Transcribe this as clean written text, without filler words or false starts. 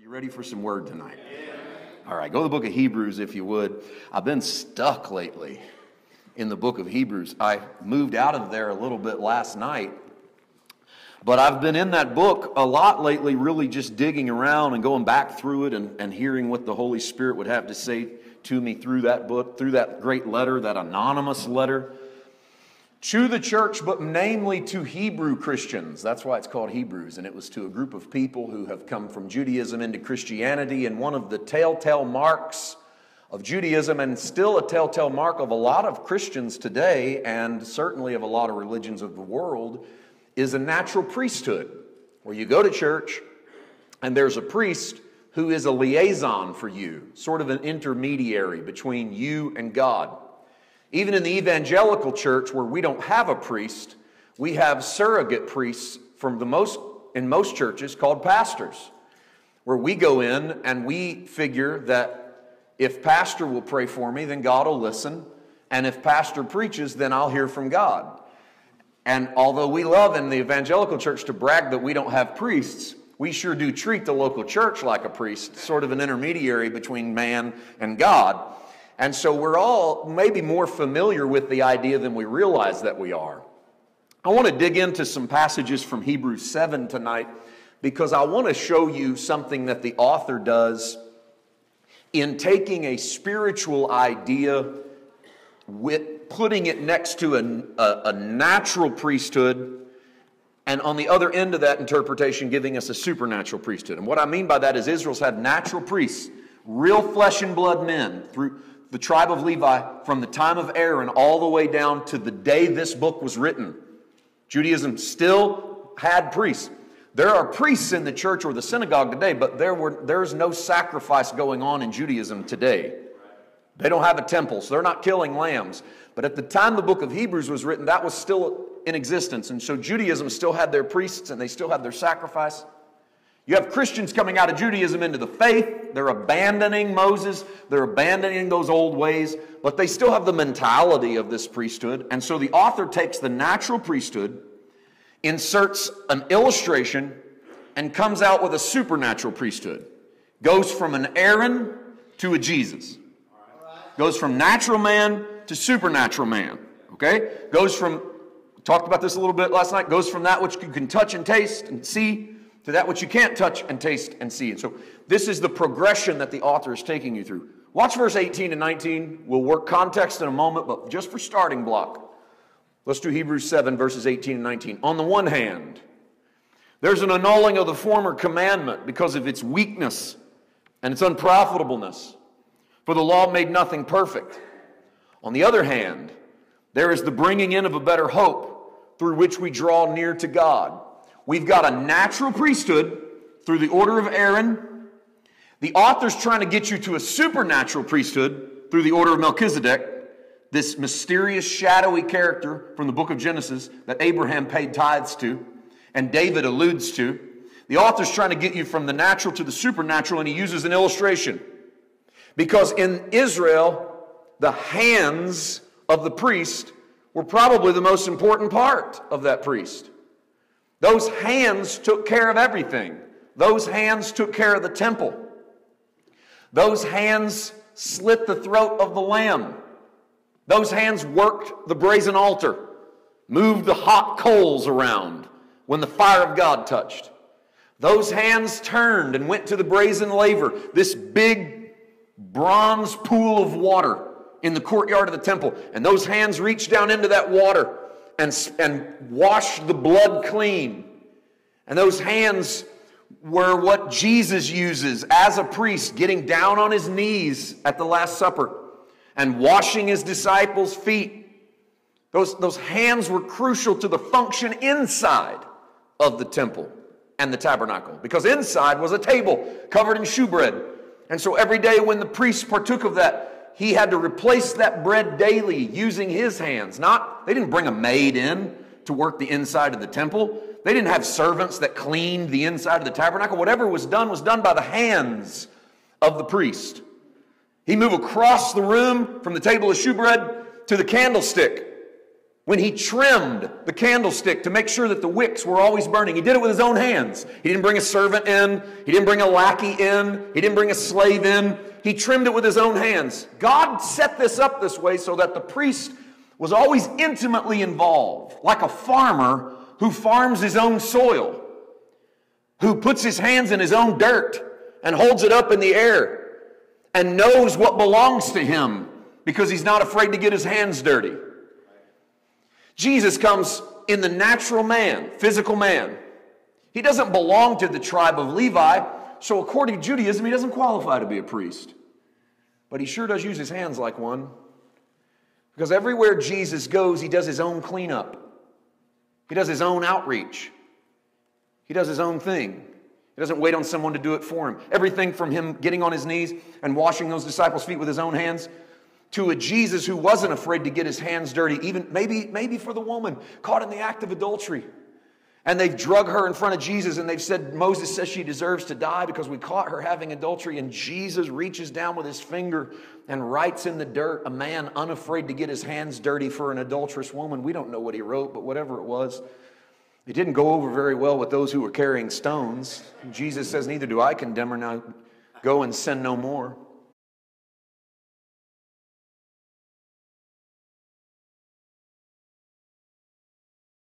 You ready for some word tonight? All right, go to the book of Hebrews if you would. I've been stuck lately in the book of Hebrews. I moved out of there a little bit last night, but I've been in that book a lot lately, really just digging around and going back through it and hearing what the Holy Spirit would have to say to me through that book, through that great letter, that anonymous letter to the church, but namely to Hebrew Christians. That's why it's called Hebrews, and it was to a group of people who have come from Judaism into Christianity, and one of the telltale marks of Judaism, and still a telltale mark of a lot of Christians today, and certainly of a lot of religions of the world, is a natural priesthood, where you go to church, and there's a priest who is a liaison for you, sort of an intermediary between you and God. Even in the evangelical church, where we don't have a priest, we have surrogate priests in most churches called pastors, where we go in and we figure that if pastor will pray for me, then God will listen, and if pastor preaches, then I'll hear from God. And although we love in the evangelical church to brag that we don't have priests, we sure do treat the local church like a priest, sort of an intermediary between man and God. And so we're all maybe more familiar with the idea than we realize that we are. I want to dig into some passages from Hebrews 7 tonight, because I want to show you something that the author does in taking a spiritual idea, with putting it next to a natural priesthood, and on the other end of that interpretation, giving us a supernatural priesthood. And what I mean by that is Israel's had natural priests, real flesh and blood men, through the tribe of Levi, from the time of Aaron all the way down to the day this book was written. Judaism still had priests. There are priests in the church or the synagogue today, but there's no sacrifice going on in Judaism today. They don't have a temple, so they're not killing lambs. But at the time the book of Hebrews was written, that was still in existence. And so Judaism still had their priests, and they still had their sacrifice. You have Christians coming out of Judaism into the faith. They're abandoning Moses. They're abandoning those old ways. But they still have the mentality of this priesthood. And so the author takes the natural priesthood, inserts an illustration, and comes out with a supernatural priesthood. Goes from an Aaron to a Jesus. Goes from natural man to supernatural man. Okay? Goes from, talked about this a little bit last night, goes from that which you can touch and taste and see to that which you can't touch and taste and see. And so this is the progression that the author is taking you through. Watch verse 18 and 19. We'll work context in a moment, but just for starting block, let's do Hebrews 7, verses 18 and 19. On the one hand, there's an annulling of the former commandment because of its weakness and its unprofitableness, for the law made nothing perfect. On the other hand, there is the bringing in of a better hope through which we draw near to God. We've got a natural priesthood through the order of Aaron. The author's trying to get you to a supernatural priesthood through the order of Melchizedek, this mysterious, shadowy character from the book of Genesis that Abraham paid tithes to and David alludes to. The author's trying to get you from the natural to the supernatural, and he uses an illustration. Because in Israel, the hands of the priest were probably the most important part of that priest. Those hands took care of everything. Those hands took care of the temple. Those hands slit the throat of the lamb. Those hands worked the brazen altar, moved the hot coals around when the fire of God touched. Those hands turned and went to the brazen laver, this big bronze pool of water in the courtyard of the temple. And those hands reached down into that water and wash the blood clean. And those hands were what Jesus uses as a priest, getting down on his knees at the Last Supper and washing his disciples' feet. Those hands were crucial to the function inside of the temple and the tabernacle, because inside was a table covered in shewbread. And so every day when the priest partook of that, he had to replace that bread daily using his hands. They didn't bring a maid in to work the inside of the temple. They didn't have servants that cleaned the inside of the tabernacle. Whatever was done by the hands of the priest. He'd move across the room from the table of shewbread to the candlestick. When he trimmed the candlestick to make sure that the wicks were always burning. He did it with his own hands. He didn't bring a servant in. He didn't bring a lackey in. He didn't bring a slave in. He trimmed it with his own hands. God set this up this way so that the priest was always intimately involved, like a farmer who farms his own soil, who puts his hands in his own dirt and holds it up in the air and knows what belongs to him because he's not afraid to get his hands dirty. Jesus comes in the natural man, physical man. He doesn't belong to the tribe of Levi, so according to Judaism, he doesn't qualify to be a priest. But he sure does use his hands like one. Because everywhere Jesus goes, he does his own cleanup. He does his own outreach. He does his own thing. He doesn't wait on someone to do it for him. Everything from him getting on his knees and washing those disciples' feet with his own hands, to a Jesus who wasn't afraid to get his hands dirty, even maybe for the woman caught in the act of adultery. And they've drug her in front of Jesus and they've said, Moses says she deserves to die because we caught her having adultery. And Jesus reaches down with his finger and writes in the dirt, a man unafraid to get his hands dirty for an adulterous woman. We don't know what he wrote, but whatever it was, it didn't go over very well with those who were carrying stones. Jesus says, neither do I condemn her, now go and sin no more.